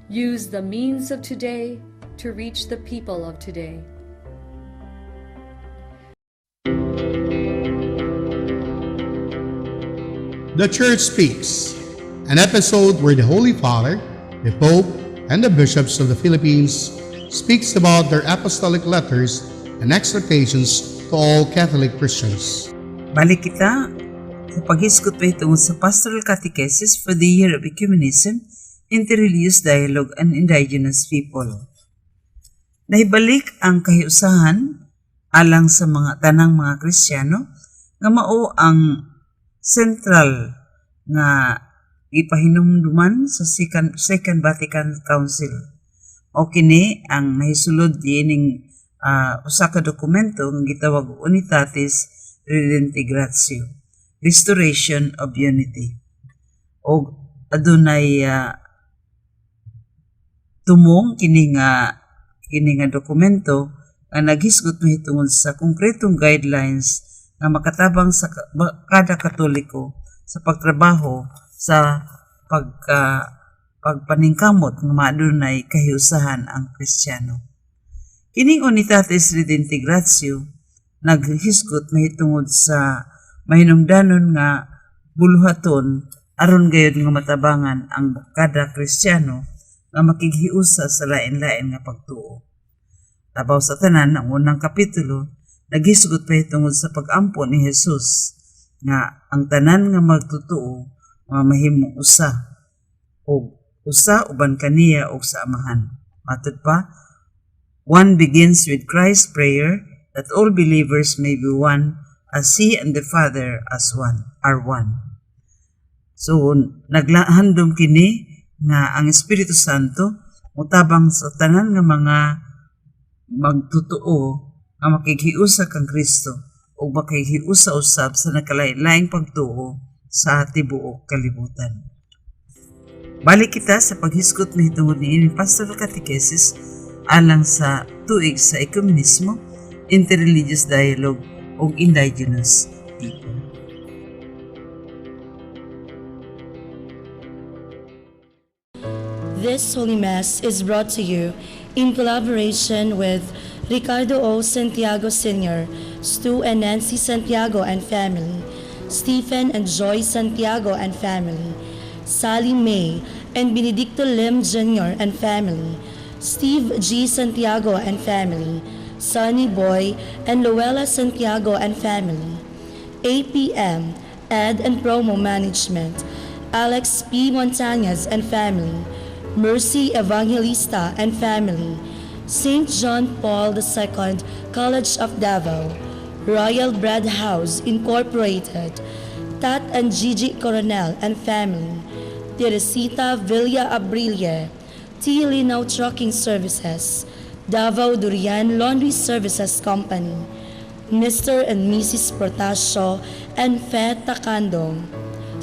Use the means of today to reach the people of today. The Church Speaks, an episode where the Holy Father, the Pope, and the bishops of the Philippines speaks about their apostolic letters and exhortations to all Catholic Christians. Balik kita sa paghiskot pa itong sa Pastoral Catechesis for the Year of Ecumenism, Interreligious Dialogue and Indigenous People. Naibalik ang kahiusahan alang sa mga tanang mga Kristiyano nga mao ang central nga ipahinumduman sa Second Vatican Council. O kini ang nahisulod dining usa ka dokumento nga gitawag Unitatis Redintegratio, Restoration of Unity. O adunay tumong kini nga dokumento nga naghisgot mahitungod sa konkretong guidelines nga makatabang sa kada Katoliko sa pagtrabaho sa pagpaningkamot nga maadunay kahiusahan ang Kristiyano. Kining Unitatis Redintegratio naghisgot mahitungod sa mahinungdanon nga buluhaton aron gayud nga matabangan ang kada Kristiyano nga makighiusa sa lain-lain nga pagtuo. Tabaw sa tanan ang unang kapitulo naghisgot pa tungod sa pag-ampo ni Jesus nga ang tanan nga magtutuo mahimong usa uban kaniya o sa amahan. Matod pa, one begins with Christ's prayer that all believers may be one as He and the Father are one. So naglahandom kini nga ang Espiritu Santo mutabang sa tanan nga mga magtutuo nga makighiusa kang Kristo o makighiusa usab sa nakalain-laing pagtuo sa tibuok kalibutan. Balik kita sa paghisgot mahitungod niini Pastoral Catechesis alang sa tuig sa Ecumenismo, Interreligious Dialogue o Indigenous People. This Holy Mass is brought to you in collaboration with Ricardo O. Santiago Sr., Stu and Nancy Santiago and family, Stephen and Joy Santiago and family, Sally May and Benedicto Lim Jr. and family, Steve G. Santiago and family, Sonny Boy and Luella Santiago and family, APM, Ed and Promo Management, Alex P. Montañez and family, Mercy Evangelista and family, St. John Paul II College of Davao, Royal Bread House Incorporated, Tat and Gigi Coronel and family, Teresita Villa Abrilia, T. Linaw Trucking Services, Davao Durian Laundry Services Company, Mr. and Mrs. Portasio and Fe Takandong,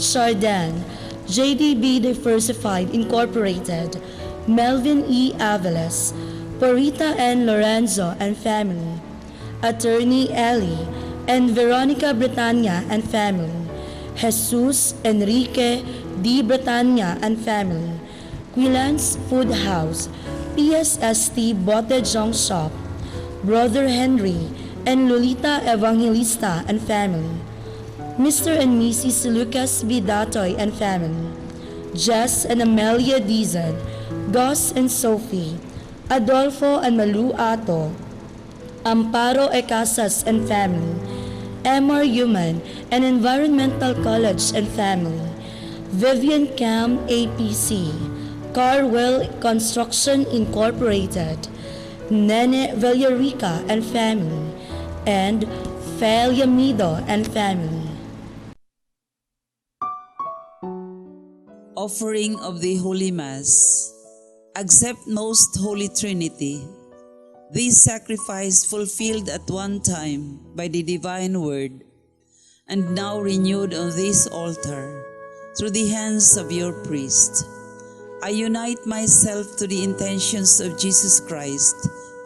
Chardin, JDB Diversified Incorporated, Melvin E. Aveles, Porita and Lorenzo and family, Attorney Ellie and Veronica Bretania and family, Jesus Enrique D. Bretania and family, Quilans Food House, PSST Botejong Shop, Brother Henry and Lolita Evangelista and family, Mr. and Mrs. Lucas B. Datoy and family, Jess and Amelia Dizon, Gus and Sophie, Adolfo and Malu Ato, Amparo Ecasas and family, MR Human and Environmental College and family, Vivian Cam APC, Carwell Construction Incorporated, Nene Villarica and family, and Fel Yamido and family. Offering of the Holy Mass. Accept Most Holy Trinity. This sacrifice fulfilled at one time by the divine word, and now renewed on this altar through the hands of your priest. I unite myself to the intentions of Jesus Christ,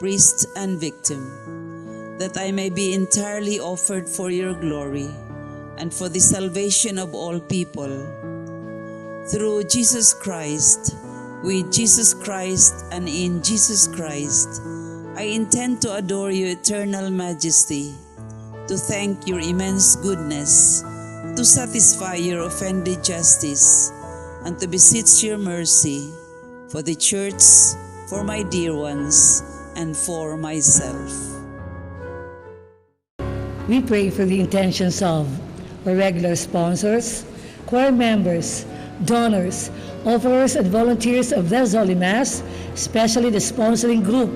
priest and victim, that I may be entirely offered for your glory and for the salvation of all people. Through Jesus Christ, with Jesus Christ and in Jesus Christ, I intend to adore your eternal majesty, to thank your immense goodness, to satisfy your offended justice, and to beseech your mercy for the church, for my dear ones, and for myself. We pray for the intentions of our regular sponsors, choir members, donors, offerers, and volunteers of this Holy Mass, especially the sponsoring group,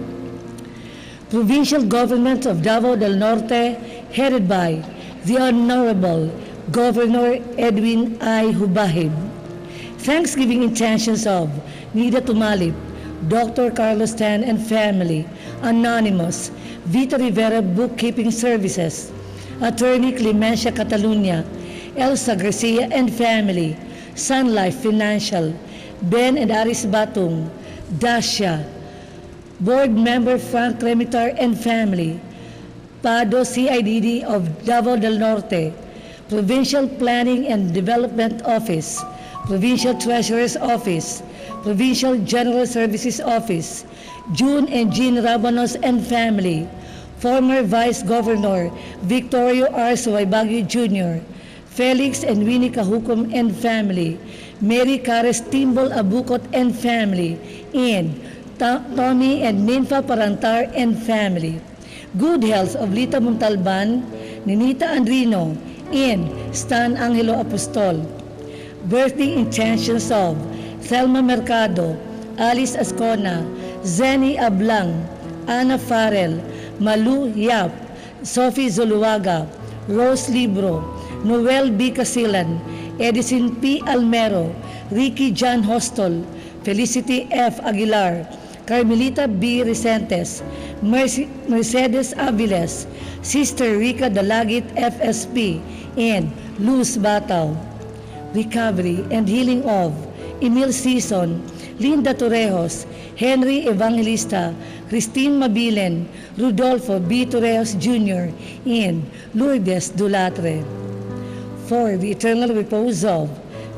Provincial Government of Davao del Norte, headed by the Honorable Governor Edwin I. Hubahib. Thanksgiving intentions of Nida Tumalip, Dr. Carlos Tan and family, Anonymous, Vita Rivera Bookkeeping Services, Attorney Clemencia Catalunya, Elsa Garcia and family, Sun Life Financial, Ben and Aris Batung, Dasha, Board Member Frank Remitar and family, PADO CIDD of Davao del Norte, Provincial Planning and Development Office, Provincial Treasurer's Office, Provincial General Services Office, June and Jean Rabanos and family, former Vice Governor Victorio R. Suwaybagyo Jr., Felix and Winnie Kahukom and family, Mary Cares Timbol Abukot and family, and Tony and Ninfa Parantar and family. Good health of Lita Montalban, Ninita Andrino, and Stan Angelo Apostol. Birthday intentions of Thelma Mercado, Alice Ascona, Zenny Ablang, Ana Farrell, Malu Yap, Sophie Zuluaga, Rose Libro, Noel B. Casilan, Edison P. Almero, Ricky John Hostol, Felicity F. Aguilar, Carmelita B. Recentes, Mercedes Aviles, Sister Rica Dalagit FSP, and Luz Bataw. Recovery and healing of Emil Season, Linda Torrejos, Henry Evangelista, Christine Mabilen, Rudolfo B. Torrejos Jr., and Lourdes Dulatre. For the eternal repose of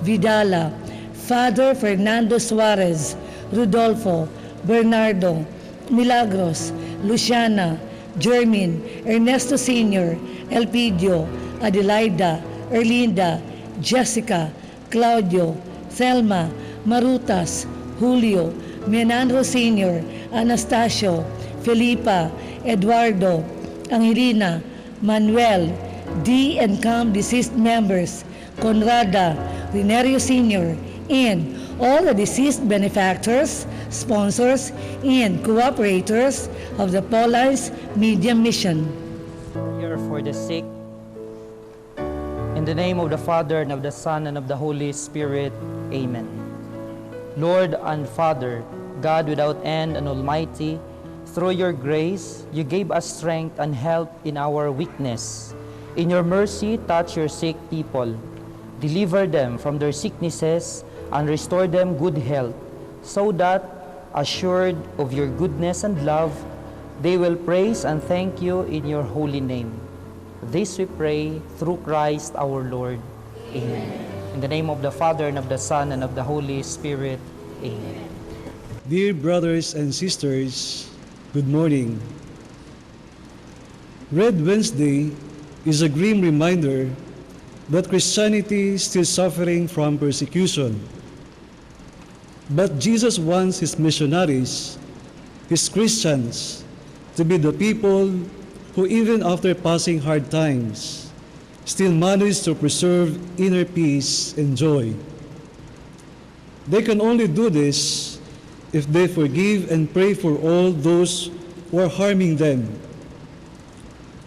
Vidala, Father Fernando Suarez, Rudolfo, Bernardo, Milagros, Luciana, Jermin, Ernesto Sr., Elpidio, Adelaida, Erlinda, Jessica, Claudio, Thelma, Marutas, Julio, Menandro Sr., Anastasio, Felipa, Eduardo, Angelina, Manuel, D and CAM deceased members, Conrada, Rinerio Sr., and all the deceased benefactors, sponsors, and cooperators of the Paulines Media Mission. Prayer for the sick. In the name of the Father, and of the Son, and of the Holy Spirit. Amen. Lord and Father, God without end and almighty, through your grace, you gave us strength and help in our weakness. In your mercy, touch your sick people. Deliver them from their sicknesses and restore them good health, so that, assured of your goodness and love, they will praise and thank you in your holy name. This we pray through Christ our Lord. Amen. In the name of the Father, and of the Son, and of the Holy Spirit. Amen. Dear brothers and sisters, good morning. Red Wednesday is a grim reminder that Christianity is still suffering from persecution. But Jesus wants his missionaries, his Christians, to be the people who, even after passing hard times, still manage to preserve inner peace and joy. They can only do this if they forgive and pray for all those who are harming them.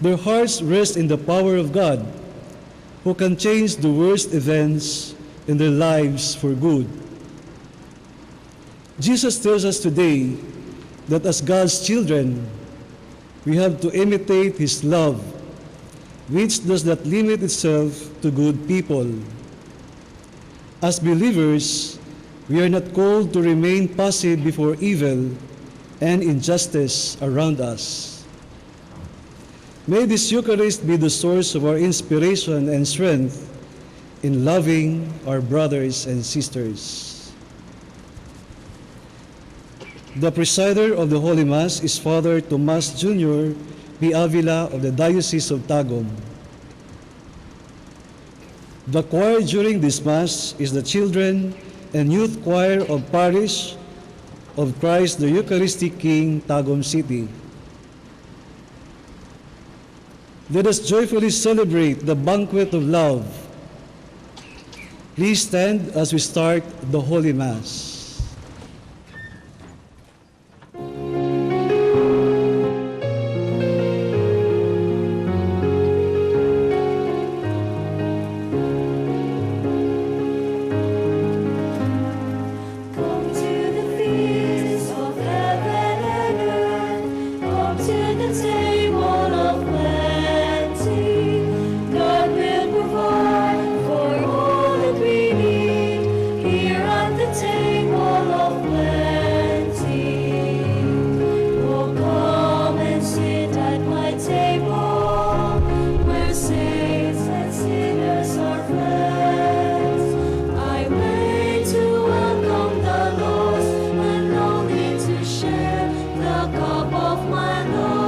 Their hearts rest in the power of God, who can change the worst events in their lives for good. Jesus tells us today that as God's children, we have to imitate his love, which does not limit itself to good people. As believers, we are not called to remain passive before evil and injustice around us. May this Eucharist be the source of our inspiration and strength in loving our brothers and sisters. The presider of the Holy Mass is Father Tomas Jr. P. Avila of the Diocese of Tagum. The choir during this Mass is the Children and Youth Choir of Parish of Christ the Eucharistic King, Tagum City. Let us joyfully celebrate the banquet of love. Please stand as we start the Holy Mass. Come to the feast of heaven and earth. Come to the table of plenty. God will provide for all that we need here at the table of plenty. Oh, come and sit at my table, where saints and sinners are friends. I wait to welcome the lost and longing to share the cup of my Lord.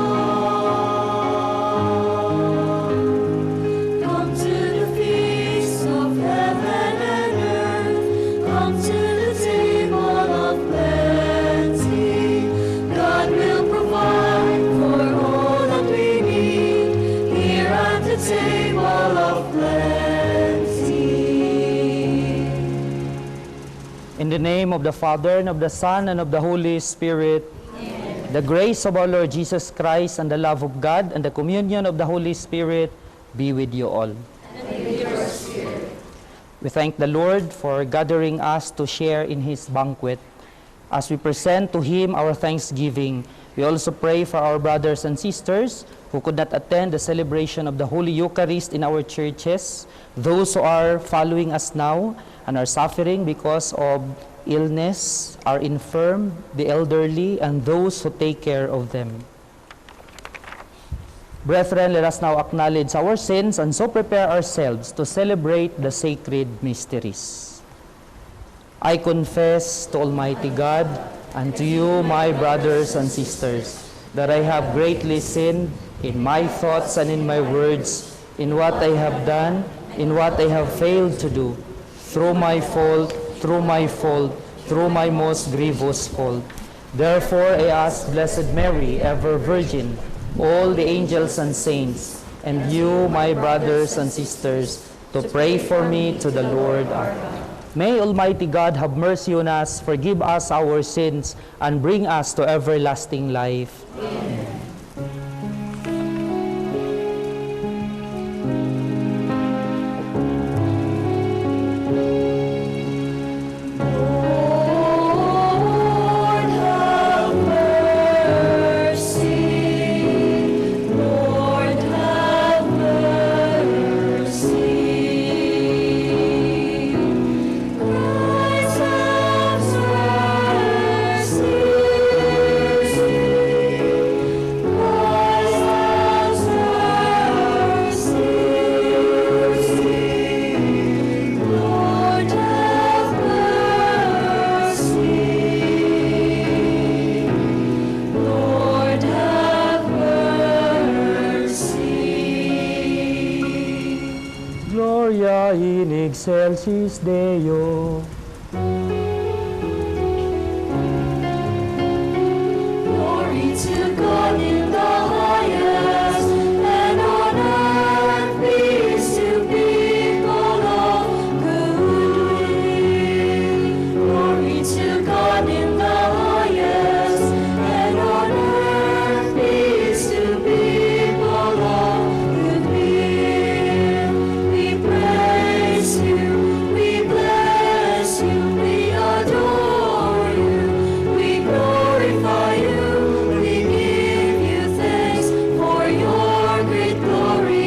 Come to the feast of heaven and earth. Come to the table of plenty. God will provide for all that we need here at the table of plenty. In the name of the Father, and of the Son, and of the Holy Spirit, the grace of our Lord Jesus Christ, and the love of God, and the communion of the Holy Spirit be with you all. We thank the Lord for gathering us to share in His banquet. As we present to Him our thanksgiving, we also pray for our brothers and sisters who could not attend the celebration of the Holy Eucharist in our churches, those who are following us now and are suffering because of illness, are infirm, the elderly, and those who take care of them. Brethren, let us now acknowledge our sins and so prepare ourselves to celebrate the sacred mysteries. I confess to Almighty God and to you, my brothers and sisters, that I have greatly sinned in my thoughts and in my words, in what I have done, in what I have failed to do, through my fault, through my most grievous fault. Therefore, I ask Blessed Mary, ever Virgin, all the angels and saints, and you, my brothers and sisters, to pray for me to the Lord our God. May Almighty God have mercy on us, forgive us our sins, and bring us to everlasting life. Amen. Lord, have mercy. Lord, have mercy. Christ, have mercy. Christ, Gloria in excelsis Deo. Glory to God in the highest, and on earth peace to people of good will. Glory to God in the highest, and on earth peace to people of good will. We praise you, we bless you, we adore you, we glorify you, we give you thanks for your great glory.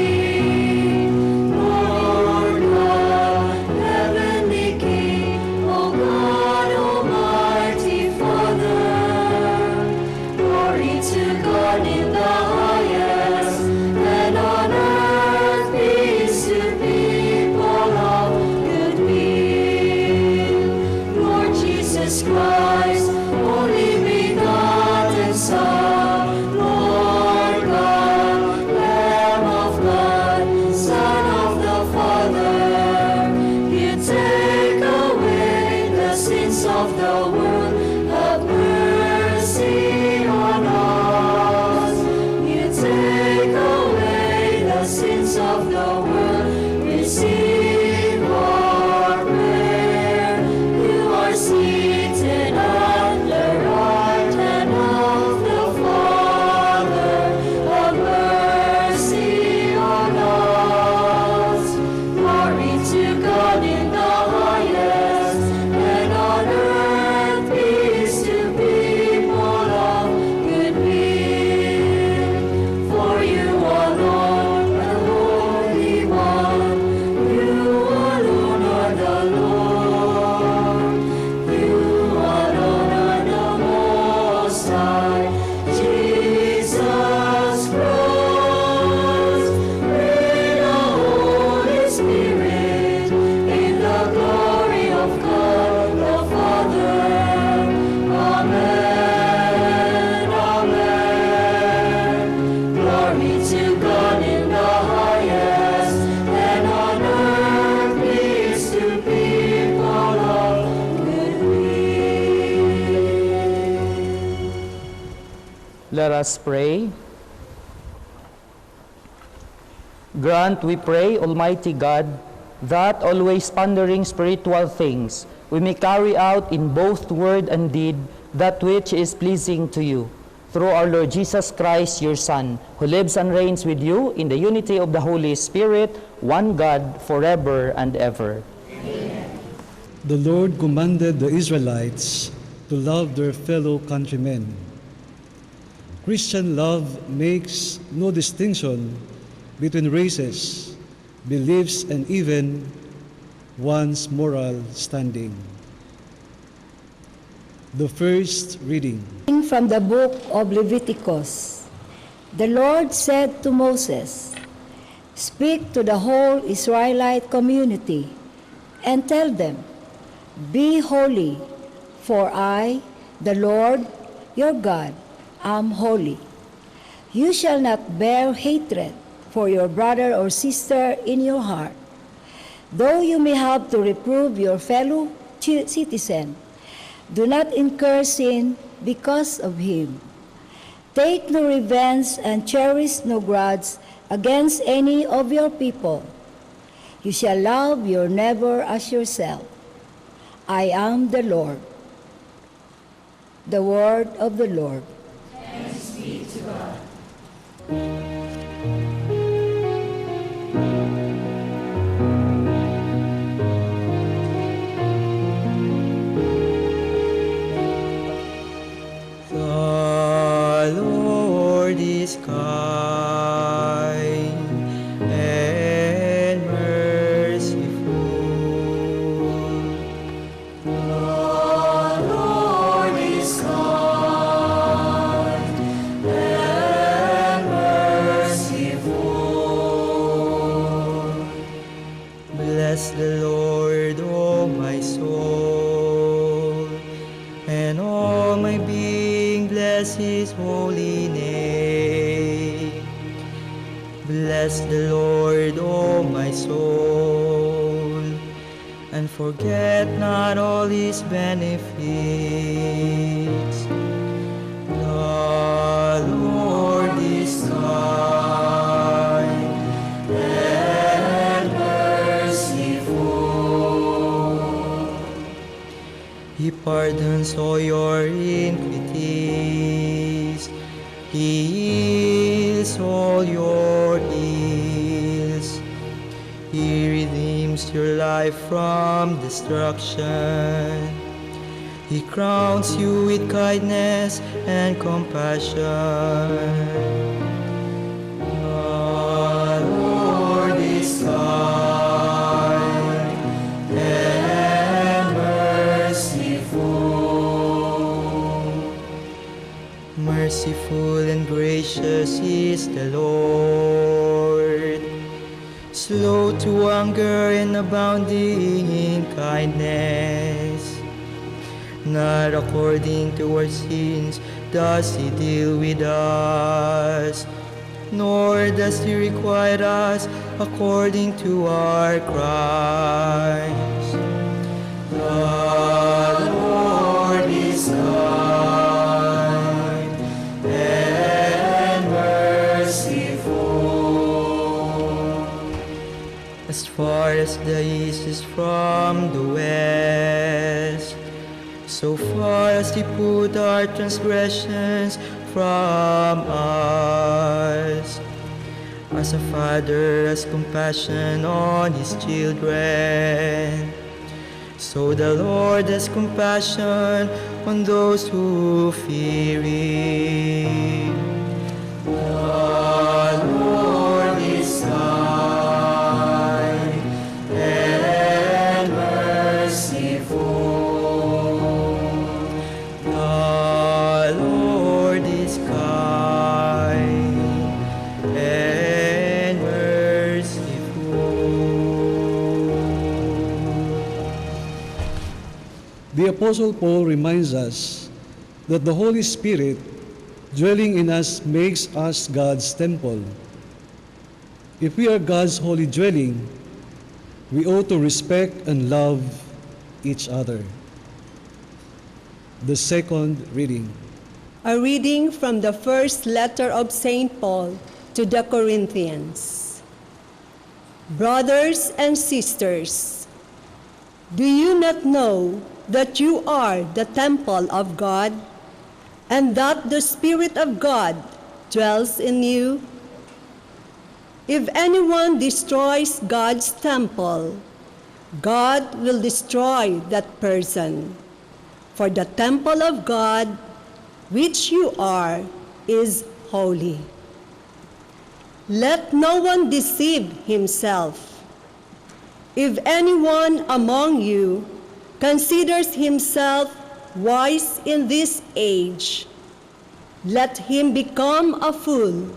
Lord God, heavenly King, O God, Almighty Father, glory to God in the highest, and on earth peace to people of good will. Lord Jesus Christ, only made Let us pray. Grant, we pray, Almighty God, that always pondering spiritual things, we may carry out in both word and deed that which is pleasing to you. Through our Lord Jesus Christ, your Son, who lives and reigns with you in the unity of the Holy Spirit, one God, forever and ever. The Lord commanded the Israelites to love their fellow countrymen. Christian love makes no distinction between races, beliefs, and even one's moral standing. The first reading. From the book of Leviticus. The Lord said to Moses, "Speak to the whole Israelite community and tell them, 'Be holy, for I, the Lord, your God, am holy. You shall not bear hatred for your brother or sister in your heart. Though you may have to reprove your fellow citizen, do not incur sin because of him. Take no revenge and cherish no grudge against any of your people. You shall love your neighbor as yourself. I am the Lord.'" The word of the Lord. Thanks be to God. The Lord is kind and merciful. The Lord is kind and merciful. Bless the Lord, O my soul, and all my being, bless his holy name. Bless the Lord, O my soul, and forget not all his benefits. The Lord is kind and merciful. He pardons all your iniquities. He heals all your ills. He redeems your life from destruction. He crowns you with kindness and compassion. The Lord is kind and merciful. Merciful and gracious is the Lord, slow to anger and abounding in kindness. Not according to our sins does he deal with us, nor does he requite us according to our crimes. The Lord is kind and merciful. As far as the east is from the west, so far as he put our transgressions from us. As a father has compassion on his children, so the Lord has compassion on those who fear him. The Lord is kind and merciful. The Lord is kind and merciful. The Apostle Paul reminds us that the Holy Spirit dwelling in us makes us God's temple. If we are God's holy dwelling, we ought to respect and love each other. The second reading. A reading from the first letter of St. Paul to the Corinthians. Brothers and sisters, do you not know that you are the temple of God, and that the Spirit of God dwells in you? If anyone destroys God's temple, God will destroy that person. For the temple of God, which you are, is holy. Let no one deceive himself. If anyone among you considers himself wise in this age, let him become a fool,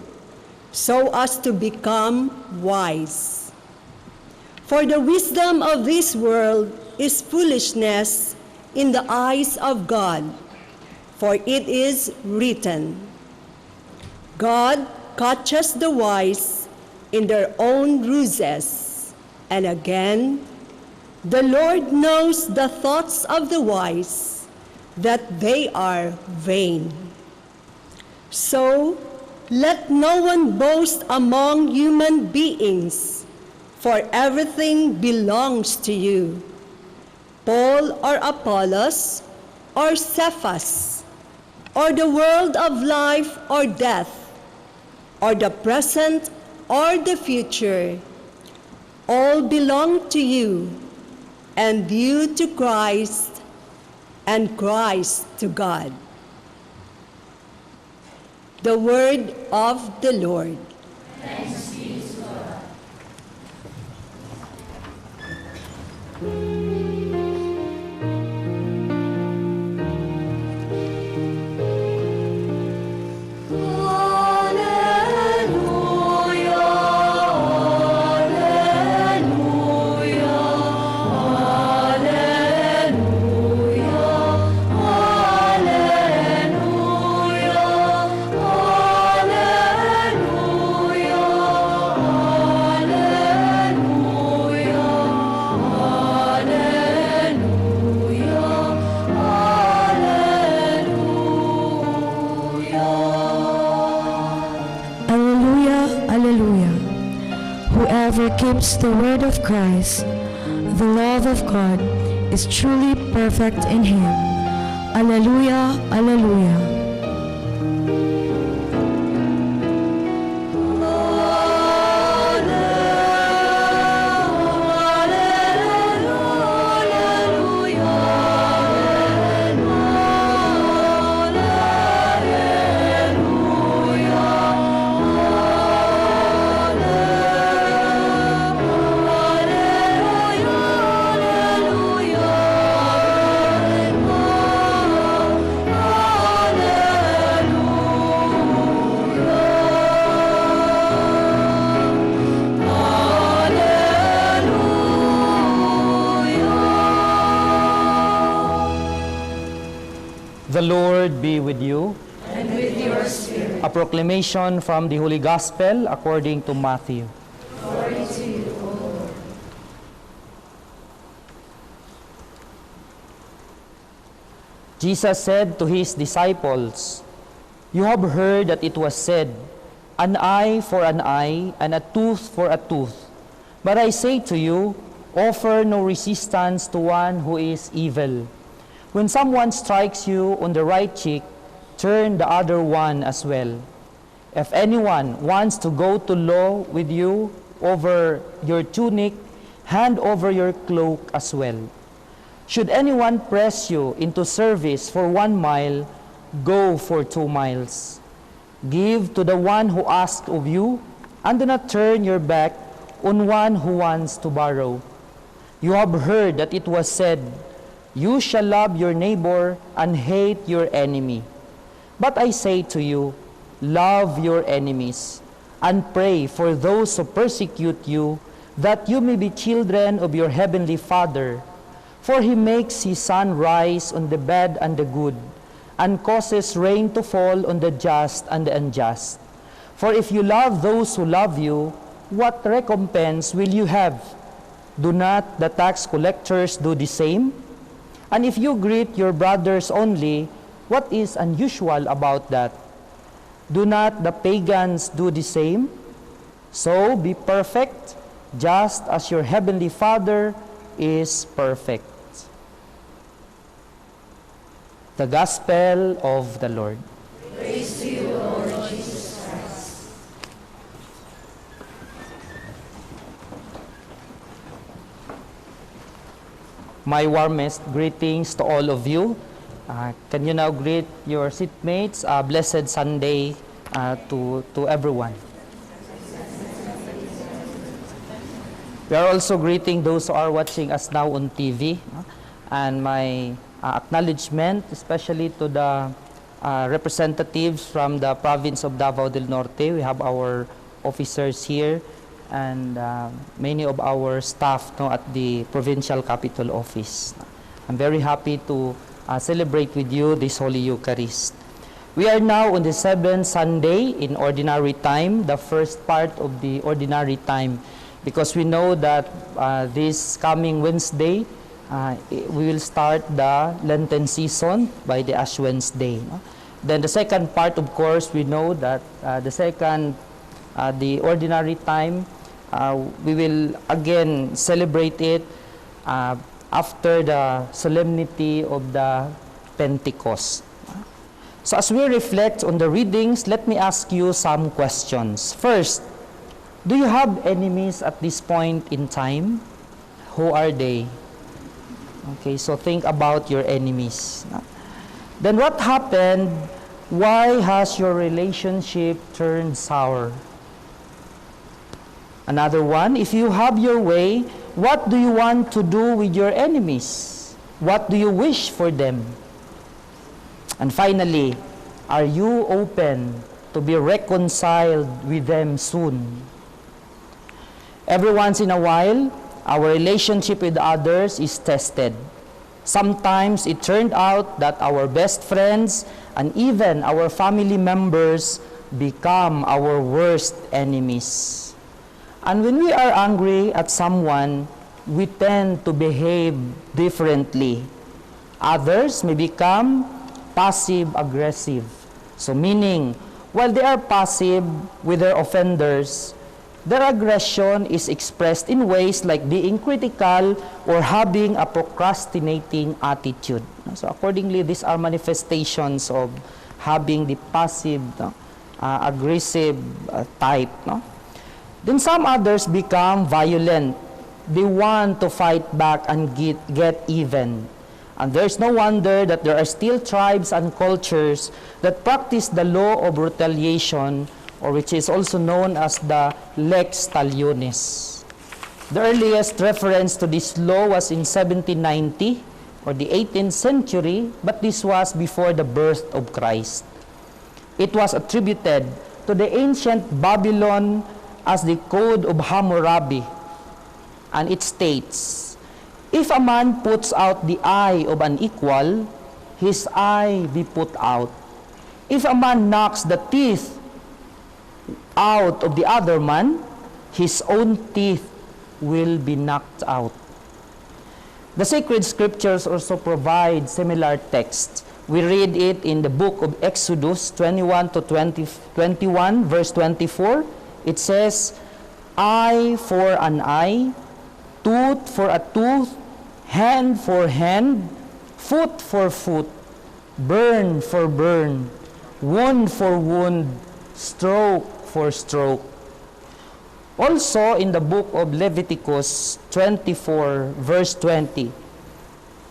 so as to become wise. For the wisdom of this world is foolishness in the eyes of God. For it is written, God catches the wise in their own ruses. And again, the Lord knows the thoughts of the wise, that they are vain. So, let no one boast among human beings, for everything belongs to you. Paul or Apollos or Cephas, or the world of life or death, or the present or the future, all belong to you, and you to Christ, and Christ to God. The word of the Lord. Thanks be to God. Whoever keeps the word of Christ, the love of God is truly perfect in him. Alleluia, alleluia. The Lord be with you. And with your spirit. A proclamation from the Holy Gospel according to Matthew. Glory to you, O Lord. Jesus said to his disciples, "You have heard that it was said, an eye for an eye and a tooth for a tooth. But I say to you, offer no resistance to one who is evil. When someone strikes you on the right cheek, turn the other one as well. If anyone wants to go to law with you over your tunic, hand over your cloak as well. Should anyone press you into service for 1 mile, go for 2 miles. Give to the one who asks of you, and do not turn your back on one who wants to borrow. You have heard that it was said, you shall love your neighbor and hate your enemy. But I say to you, love your enemies, and pray for those who persecute you, that you may be children of your heavenly Father. For he makes his sun rise on the bad and the good, and causes rain to fall on the just and the unjust. For if you love those who love you, what recompense will you have? Do not the tax collectors do the same? And if you greet your brothers only, What is unusual about that? Do not the pagans do the same? So be perfect, just as your heavenly Father is perfect. The Gospel of the Lord. Praise to you, Lord Jesus Christ. My warmest greetings to all of you. Can you now greet your seatmates? Blessed Sunday to everyone. We are also greeting those who are watching us now on TV. And my acknowledgement, especially to the representatives from the province of Davao del Norte. We have our officers here and many of our staff at the provincial capital office. I'm very happy to celebrate with you this Holy Eucharist. We are now on the 7th Sunday in Ordinary Time, the first part of the Ordinary Time, because we know that this coming Wednesday, we will start the Lenten season by the Ash Wednesday. Then the second part, of course, we know that the Ordinary Time, we will again celebrate it after the solemnity of the Pentecost. So as we reflect on the readings, let me ask you some questions. First, do you have enemies at this point in time? Who are they? Okay, so think about your enemies. Then what happened? Why has your relationship turned sour? Another one, if you have your way, what do you want to do with your enemies? What do you wish for them? And finally, are you open to be reconciled with them soon? Every once in a while, our relationship with others is tested. Sometimes it turned out that our best friends and even our family members become our worst enemies. And when we are angry at someone, we tend to behave differently. Others may become passive-aggressive. So meaning, while they are passive with their offenders, their aggression is expressed in ways like being critical or having a procrastinating attitude. So accordingly, these are manifestations of having the passive, aggressive type. Then some others become violent. They want to fight back and get even. And there's no wonder that there are still tribes and cultures that practice the law of retaliation, or which is also known as the lex talionis. The earliest reference to this law was in 1790 or the 18th century, but this was before the birth of Christ. It was attributed to the ancient Babylon as the Code of Hammurabi, and it states, if a man puts out the eye of an equal, his eye be put out. If a man knocks the teeth out of the other man, his own teeth will be knocked out. The sacred scriptures also provide similar texts. We read it in the book of Exodus 21 verse 24. It says, eye for an eye, tooth for a tooth, hand for hand, foot for foot, burn for burn, wound for wound, stroke for stroke. Also in the book of Leviticus 24 verse 20,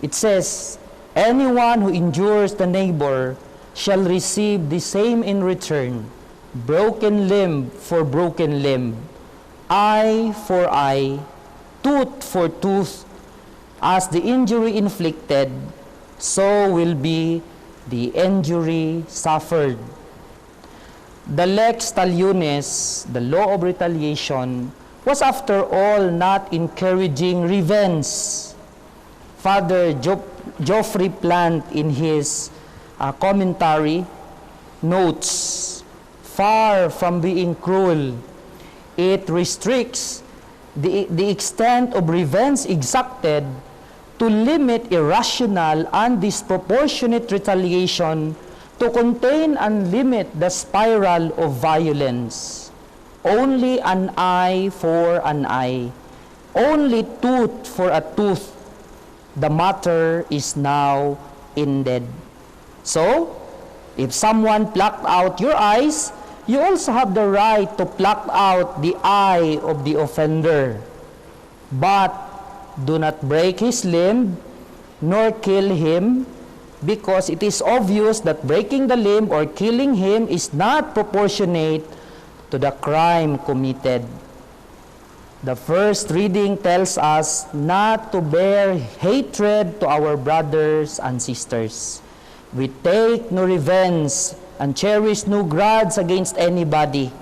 it says, anyone who injures the neighbor shall receive the same in return, broken limb for broken limb, eye for eye, tooth for tooth. As the injury inflicted, so will be the injury suffered. The lex talionis, the law of retaliation, was after all not encouraging revenge. Father Geoffrey Plant in his commentary notes, far from being cruel, it restricts the extent of revenge exacted to limit irrational and disproportionate retaliation, to contain and limit the spiral of violence. Only an eye for an eye, only tooth for a tooth. The matter is now ended. So, if someone plucked out your eyes, you also have the right to pluck out the eye of the offender. But do not break his limb, nor kill him, because it is obvious that breaking the limb or killing him is not proportionate to the crime committed. The first reading tells us not to bear hatred to our brothers and sisters. We take no revenge and cherish no grudge against anybody,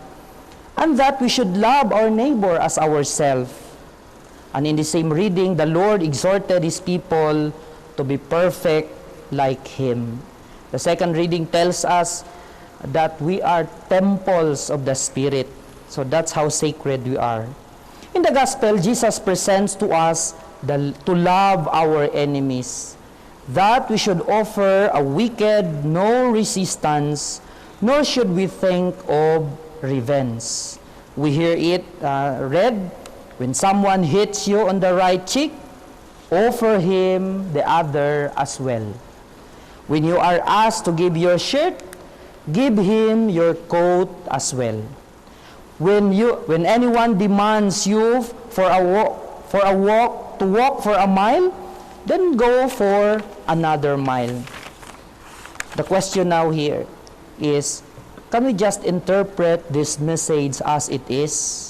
and that we should love our neighbor as ourselves. And in the same reading, the Lord exhorted His people to be perfect like Him. The second reading tells us that we are temples of the Spirit. So that's how sacred we are. In the Gospel, Jesus presents to us to love our enemies, that we should offer a wicked no resistance, nor should we think of revenge. We hear it read, when someone hits you on the right cheek, offer him the other as well. When you are asked to give your shirt, give him your coat as well. When anyone demands you to walk for a mile, then go for another mile. The question now here is, can we just interpret this message as it is?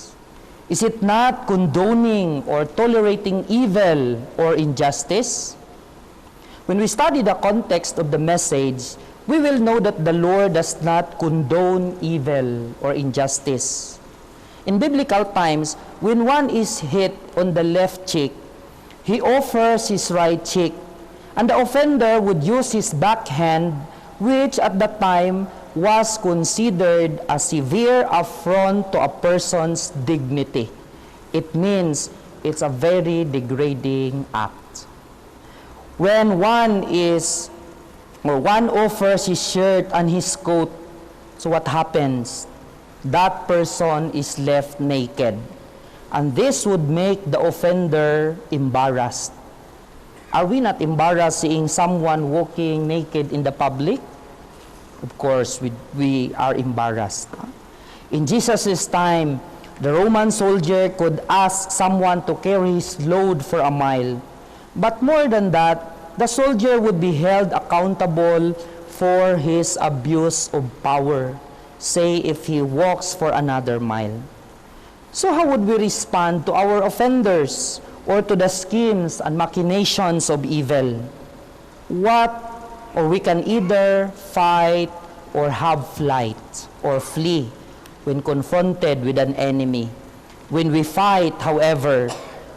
Is it not condoning or tolerating evil or injustice? When we study the context of the message, we will know that the Lord does not condone evil or injustice. In biblical times, when one is hit on the left cheek, he offers his right cheek, and the offender would use his backhand, which at that time was considered a severe affront to a person's dignity. It means it's a very degrading act. When one offers his shirt and his coat, so what happens? That person is left naked. And this would make the offender embarrassed. Are we not embarrassed seeing someone walking naked in the public? Of course, we are embarrassed. In Jesus' time, the Roman soldier could ask someone to carry his load for a mile. But more than that, the soldier would be held accountable for his abuse of power, say if he walks for another mile. So how would we respond to our offenders or to the schemes and machinations of evil? Or we can either fight or have flight or flee when confronted with an enemy. When we fight, however,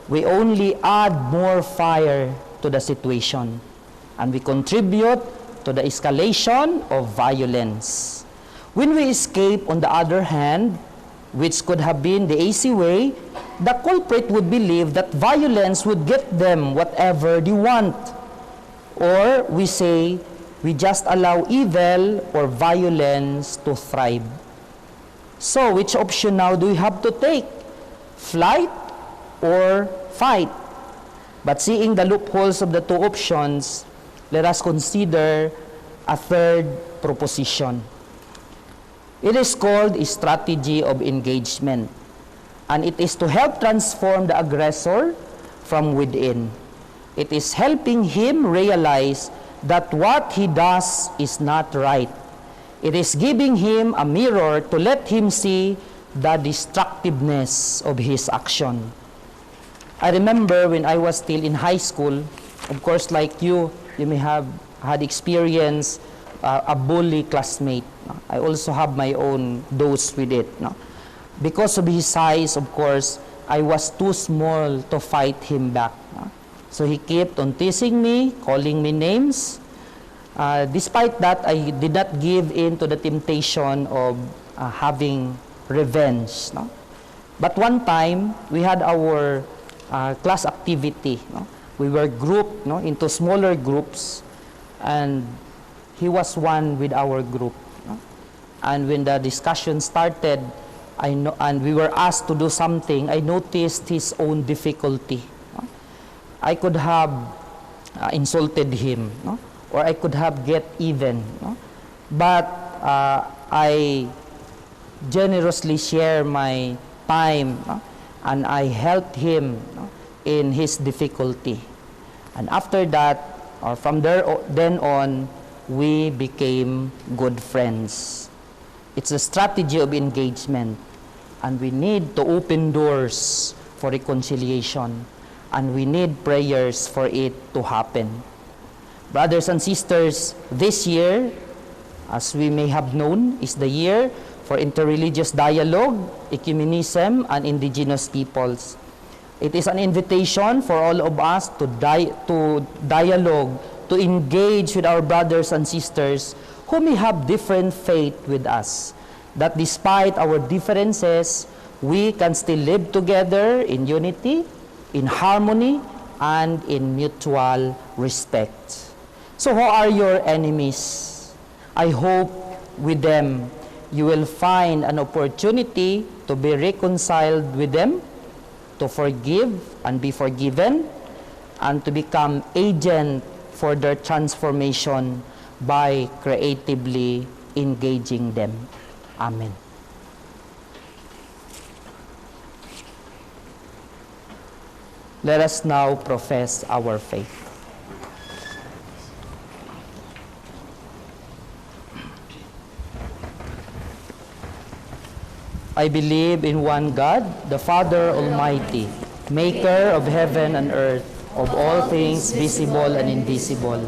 we only add more fire to the situation, and we contribute to the escalation of violence. When we escape, on the other hand, which could have been the easy way, the culprit would believe that violence would get them whatever they want. Or we say, we just allow evil or violence to thrive. So, which option now do we have to take? Flight or fight? But seeing the loopholes of the two options, let us consider a third proposition. It is called a strategy of engagement, and it is to help transform the aggressor from within. It is helping him realize that what he does is not right. It is giving him a mirror to let him see the destructiveness of his action. I remember when I was still in high school, of course like you may have had experience a bully classmate. I also have my own dose with it. Because of his size, of course, I was too small to fight him back. So he kept on teasing me, calling me names. Despite that, I did not give in to the temptation of having revenge. But one time, we had our class activity. we were grouped into smaller groups, and he was one with our group. And when the discussion started, and we were asked to do something, I noticed his own difficulty. I could have insulted him, or I could have get even. But I generously share my time, and I helped him in his difficulty. And after that, or from then on, we became good friends. It's a strategy of engagement, and we need to open doors for reconciliation, and we need prayers for it to happen. Brothers and sisters, this year, as we may have known, is the year for interreligious dialogue, ecumenism, and indigenous peoples. It is an invitation for all of us to dialogue, to engage with our brothers and sisters who may have different faith with us, that despite our differences, we can still live together in unity, in harmony, and in mutual respect. So who are your enemies? I hope with them you will find an opportunity to be reconciled with them, to forgive and be forgiven, and to become agent for their transformation by creatively engaging them. Amen. Let us now profess our faith. I believe in one God, the Father Almighty, maker of heaven and earth, of all things visible and invisible.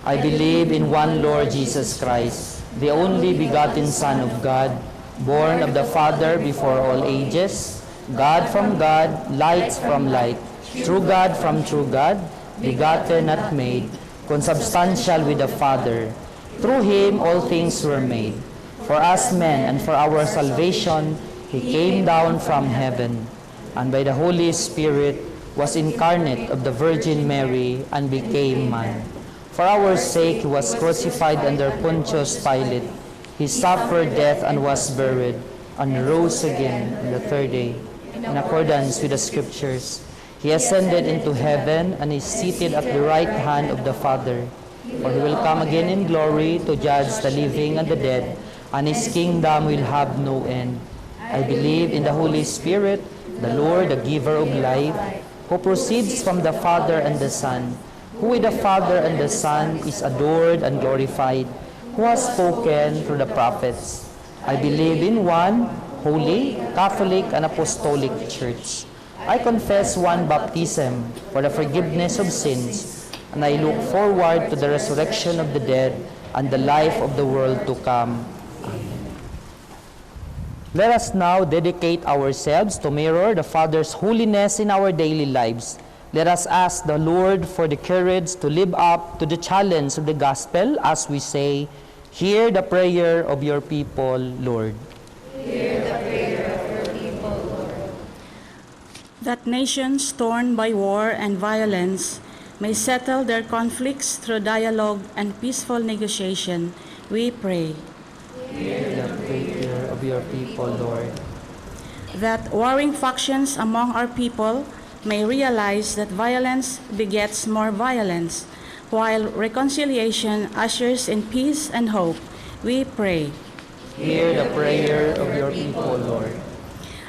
I believe in one Lord Jesus Christ, the only begotten Son of God, born of the Father before all ages, God from God, light from light, true God from true God, begotten, not made, consubstantial with the Father. Through him all things were made. For us men and for our salvation, he came down from heaven, and by the Holy Spirit was incarnate of the Virgin Mary and became man. For our sake he was crucified under Pontius Pilate. He suffered death and was buried, and rose again on the third day, in accordance with the Scriptures. He ascended into heaven and is seated at the right hand of the Father. For he will come again in glory to judge the living and the dead, and his kingdom will have no end. I believe in the Holy Spirit, the Lord, the giver of life, who proceeds from the Father and the Son, who with the Father and the Son is adored and glorified, who has spoken through the prophets. I believe in one holy, Catholic, and Apostolic Church. I confess one baptism for the forgiveness of sins, and I look forward to the resurrection of the dead and the life of the world to come. Let us now dedicate ourselves to mirror the Father's holiness in our daily lives. Let us ask the Lord for the courage to live up to the challenge of the gospel as we say, "Hear the prayer of your people, Lord." Hear the prayer of your people, Lord. That nations torn by war and violence may settle their conflicts through dialogue and peaceful negotiation, we pray. Hear the prayer of your people, Lord. That warring factions among our people may realize that violence begets more violence, while reconciliation ushers in peace and hope, we pray. Hear the prayer of your people, Lord.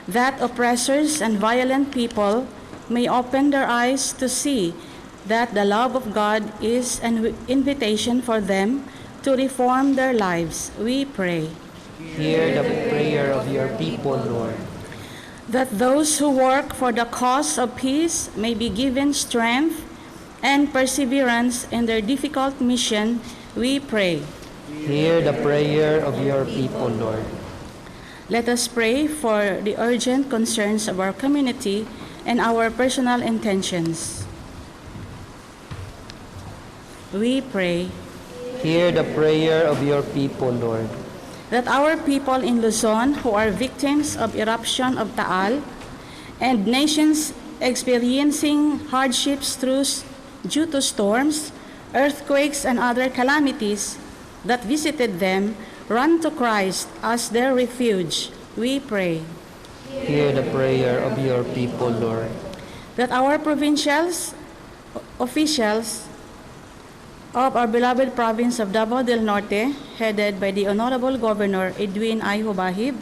That oppressors and violent people may open their eyes to see that the love of God is an invitation for them to reform their lives, we pray. Hear the prayer of your people, Lord. That those who work for the cause of peace may be given strength and perseverance in their difficult mission, we pray. Hear the prayer of your people, Lord. Let us pray for the urgent concerns of our community and our personal intentions. We pray. Hear the prayer of your people, Lord. That our people in Luzon who are victims of eruption of Taal and nations experiencing hardships through due to storms, earthquakes, and other calamities that visited them, run to Christ as their refuge, we pray. Hear the prayer of your people, Lord. That our provincials, officials of our beloved province of Davao del Norte, headed by the Honorable Governor Edwin I. Hubahib,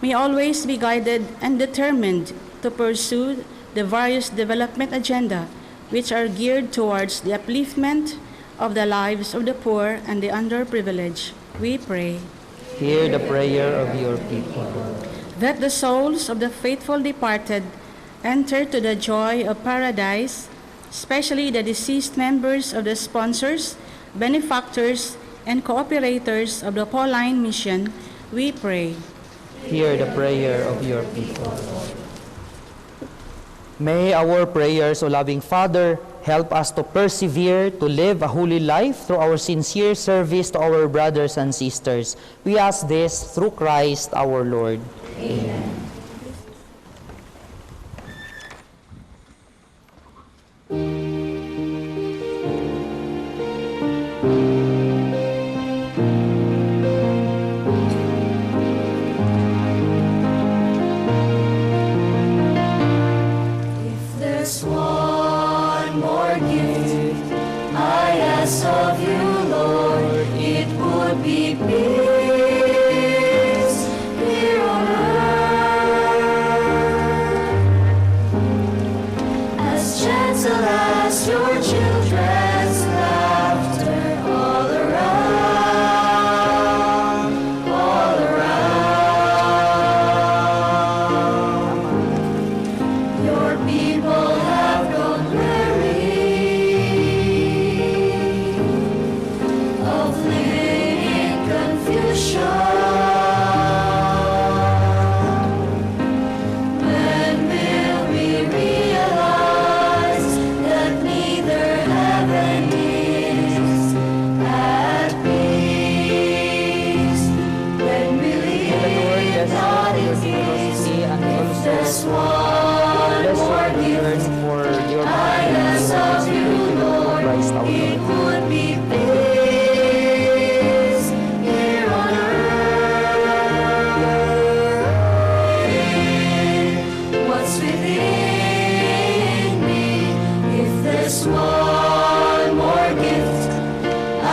may always be guided and determined to pursue the various development agenda which are geared towards the upliftment of the lives of the poor and the underprivileged. We pray. Hear the prayer of your people, Lord. That the souls of the faithful departed enter to the joy of paradise, especially the deceased members of the sponsors, benefactors, and cooperators of the Pauline Mission, we pray. Hear the prayer of your people, Lord. May our prayers, O loving Father, help us to persevere, to live a holy life through our sincere service to our brothers and sisters. We ask this through Christ our Lord. Amen. If there's one more gift I ask of you, Lord, it would be peace here on earth, as gentle as your children's laughter all around, all around. Your people have grown weary of living in confusion. When will we realize that neither heaven is at peace? When we live not in peace, if there's one more gift For your I ask of you, Lord, Christ our it Lord. would be peace here on earth. What's within me? If there's one more gift I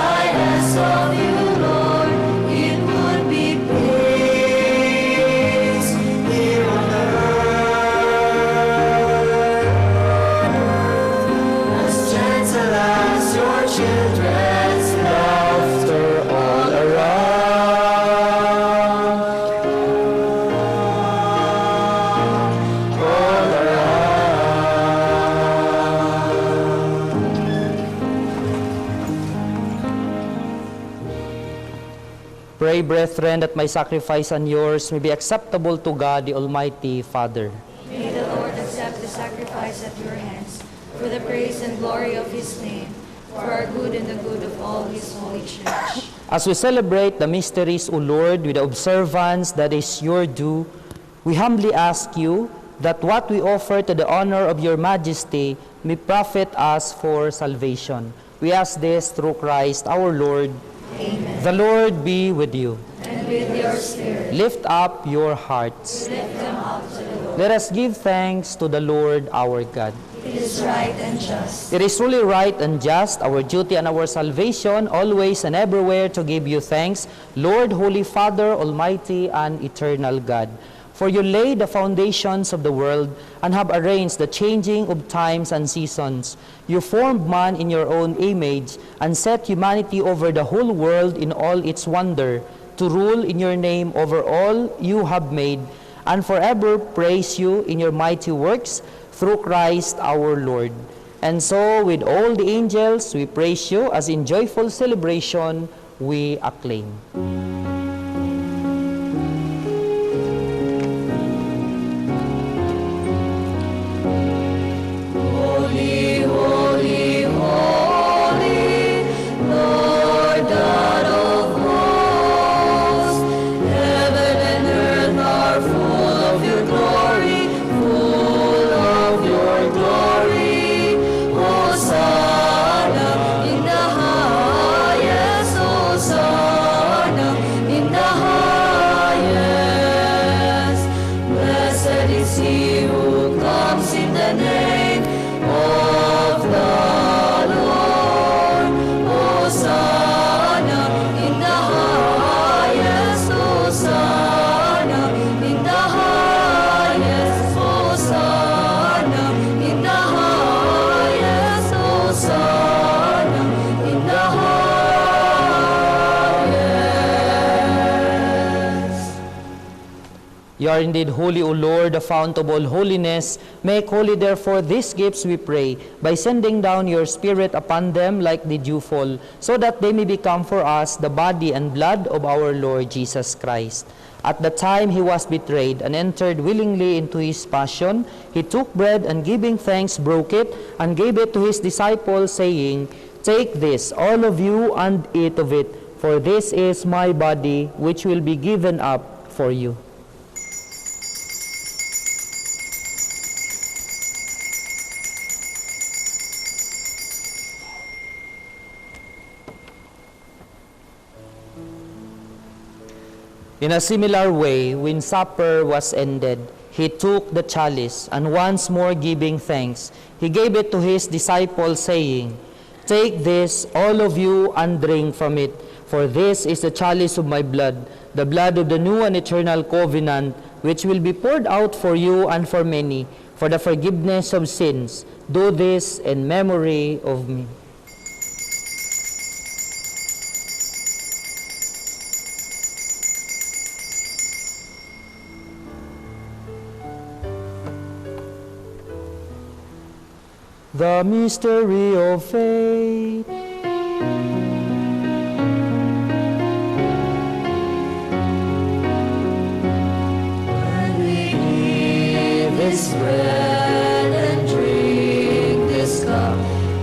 ask of you, Lord, it would be peace here on earth, as gentle as your children's laughter all around, all around. Pray, brethren, that my sacrifice and yours may be acceptable to God, the Almighty Father. May the Lord accept the sacrifice at your hands for the praise and glory of his name, for our good and the good of all his holy church. As we celebrate the mysteries, O Lord, with the observance that is your due, we humbly ask you that what we offer to the honor of your majesty may profit us for salvation. We ask this through Christ our Lord. Amen. The Lord be with you. And with your spirit, Lift up your hearts. lift them up to the Lord. Let us give thanks to the Lord our God. It is right and just. It is truly right and just, our duty and our salvation, always and everywhere to give you thanks, Lord, Holy Father, Almighty and Eternal God. For you laid the foundations of the world and have arranged the changing of times and seasons. You formed man in your own image and set humanity over the whole world in all its wonder, to rule in your name over all you have made, and forever praise you in your mighty works, through Christ our Lord. And so, with all the angels, we praise you, as in joyful celebration we acclaim. Holy, holy, holy, Lord God of hosts, heaven and earth are full of your glory, full of your glory. Hosanna. He who comes in the name of the Lord. Hosanna in the highest. Hosanna in the highest. Hosanna in the highest. Hosanna in the highest. You are indeed holy, O Lord, the fount of all holiness. Make holy, therefore, these gifts, we pray, by sending down your Spirit upon them like the dewfall, so that they may become for us the body and blood of our Lord Jesus Christ. At the time he was betrayed and entered willingly into his passion, he took bread and giving thanks broke it and gave it to his disciples, saying, Take this, all of you, and eat of it, for this is my body, which will be given up for you. In a similar way, when supper was ended, he took the chalice, and once more giving thanks, he gave it to his disciples, saying, Take this, all of you, and drink from it, for this is the chalice of my blood, the blood of the new and eternal covenant, which will be poured out for you and for many, for the forgiveness of sins. Do this in memory of me. The mystery of faith. When we eat this bread and drink this cup,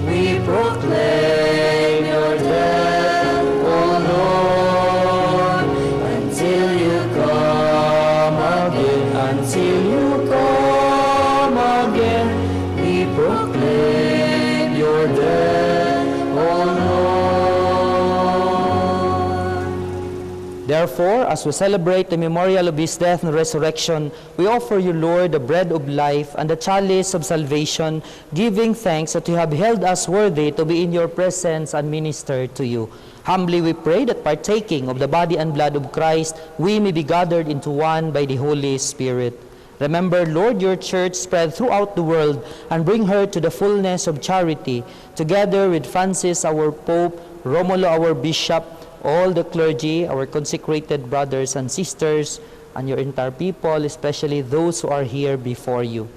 we proclaim your death, O Lord, until you come again, until you come again. We proclaim your death, O Lord. Therefore, as we celebrate the memorial of his death and resurrection, we offer you, Lord, the bread of life and the chalice of salvation, giving thanks that you have held us worthy to be in your presence and minister to you. Humbly we pray that partaking of the body and blood of Christ, we may be gathered into one by the Holy Spirit. Remember, Lord, your church spread throughout the world and bring her to the fullness of charity, together with Francis, our Pope, Romulo, our Bishop, all the clergy, our consecrated brothers and sisters, and your entire people, especially those who are here before you.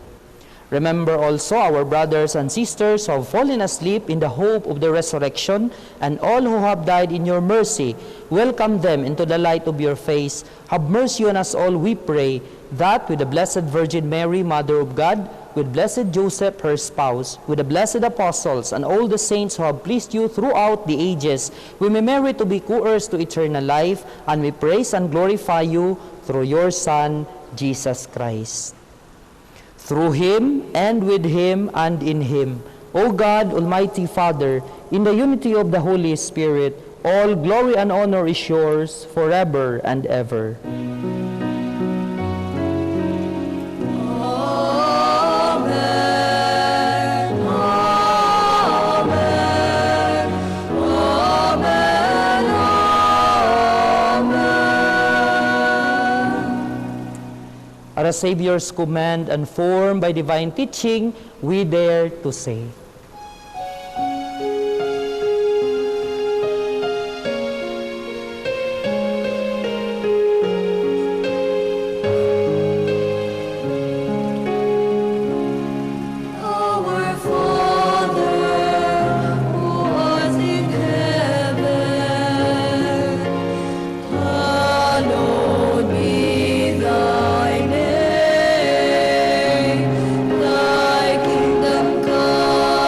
Remember also our brothers and sisters who have fallen asleep in the hope of the resurrection, and all who have died in your mercy. Welcome them into the light of your face. Have mercy on us all, we pray, that with the Blessed Virgin Mary, Mother of God, with Blessed Joseph, her spouse, with the blessed apostles, and all the saints who have pleased you throughout the ages, we may merit to be co-heirs to eternal life, and we praise and glorify you through your Son, Jesus Christ. Through him, and with him, and in him, O God, Almighty Father, in the unity of the Holy Spirit, all glory and honor is yours forever and ever. At a Savior's command and formed by divine teaching, we dare to say, Our Father, who art in heaven, hallowed be thy name. Thy kingdom come.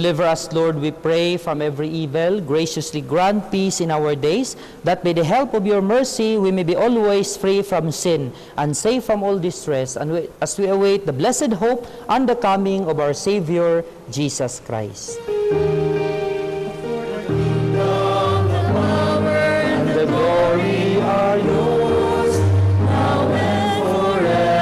Deliver us, Lord, we pray, from every evil. Graciously grant peace in our days, that by the help of your mercy we may be always free from sin and safe from all distress, and as we await the blessed hope and the coming of our Savior, Jesus Christ. And the glory are yours, now and forever.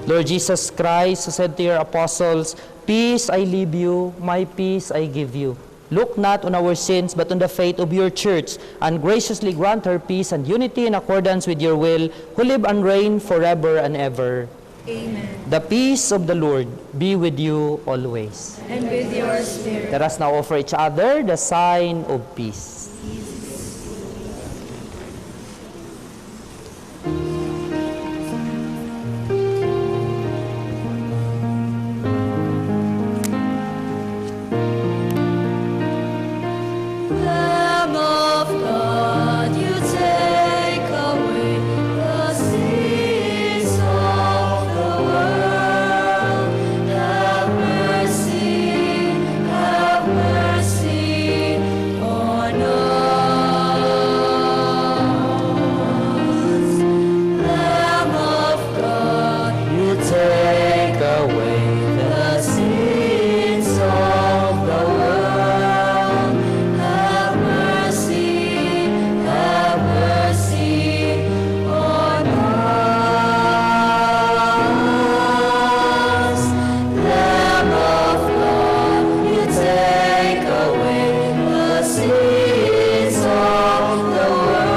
Lord Jesus Christ, who said to your apostles, "Peace I leave you, my peace I give you. Look not on our sins, but on the faith of your church, and graciously grant her peace and unity in accordance with your will, who live and reign forever and ever." Amen. The peace of the Lord be with you always. And with your spirit. Let us now offer each other the sign of peace. Lamb of God, you take away the sins of the world. Have mercy on us. Lamb of God, You take away the sins of the world. Have mercy on us. Lamb of God, you take away the sins of the world.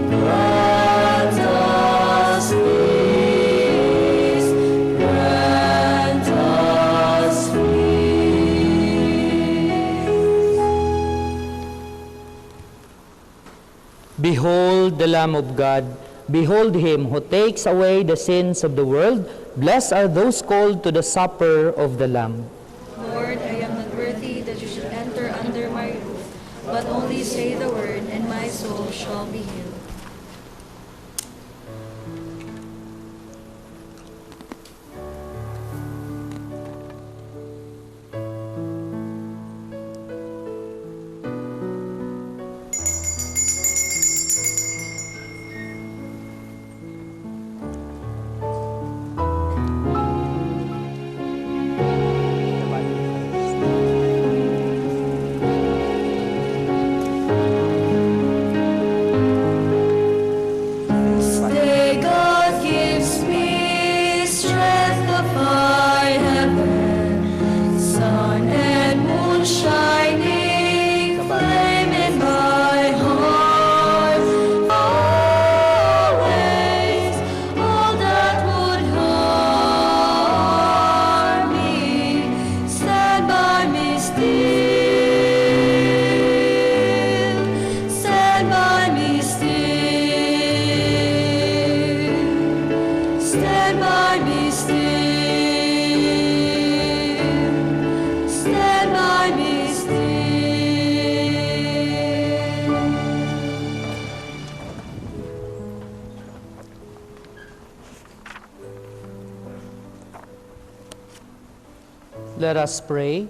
Grant us peace. Grant us Behold the Lamb of God. Behold him who takes away the sins of the world. Blessed are those called to the supper of the Lamb. Lord, I am not worthy that you should enter under my roof, but only say the word, and my soul shall be healed. Stay, God gives me strength above heaven, sun and moon shining, flame in my heart. Always, all that would harm me, stand by me still, stand by me still. Stand by me still. Stand by me still. Let us pray.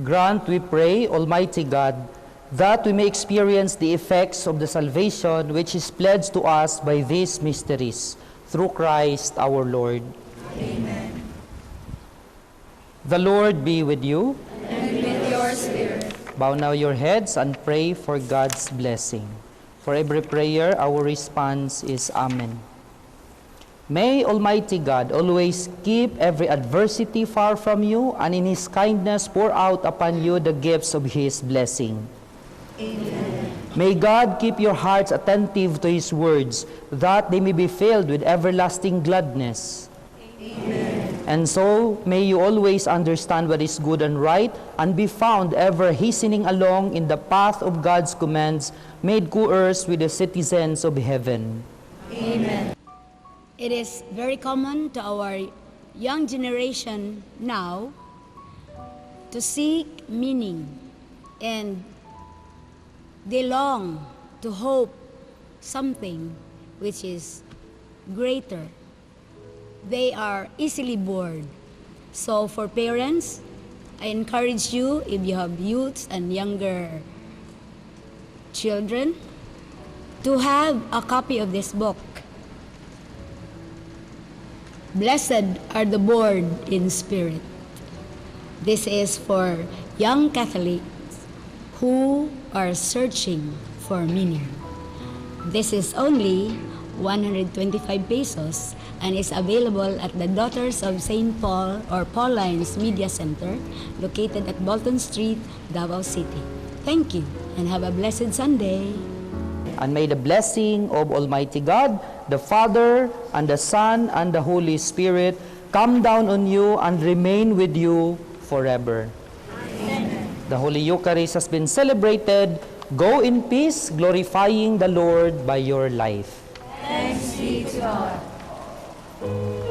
Grant, we pray, Almighty God, that we may experience the effects of the salvation which is pledged to us by these mysteries, through Christ our Lord. Amen. The Lord be with you. And with your spirit. Bow now your heads and pray for God's blessing. For every prayer, our response is Amen. May Almighty God always keep every adversity far from you, and in His kindness pour out upon you the gifts of His blessing. Amen. May God keep your hearts attentive to His words, that they may be filled with everlasting gladness. Amen. And so, may you always understand what is good and right, and be found ever hastening along in the path of God's commands, made co-heirs with the citizens of heaven. Amen. It is very common to our young generation now to seek meaning, and they long to hope something which is greater. They are easily bored. So for parents, I encourage you, if you have youths and younger children, to have a copy of this book. Blessed are the bored in spirit. This is for young Catholics who are searching for meaning. This is only 125 pesos and is available at the Daughters of St. Paul or Paulines Media Center located at Bolton Street, Davao City. Thank you and have a blessed Sunday. And may the blessing of Almighty God, the Father, and the Son, and the Holy Spirit come down on you and remain with you forever. Amen. The Holy Eucharist has been celebrated. Go in peace, glorifying the Lord by your life. Thanks be to God.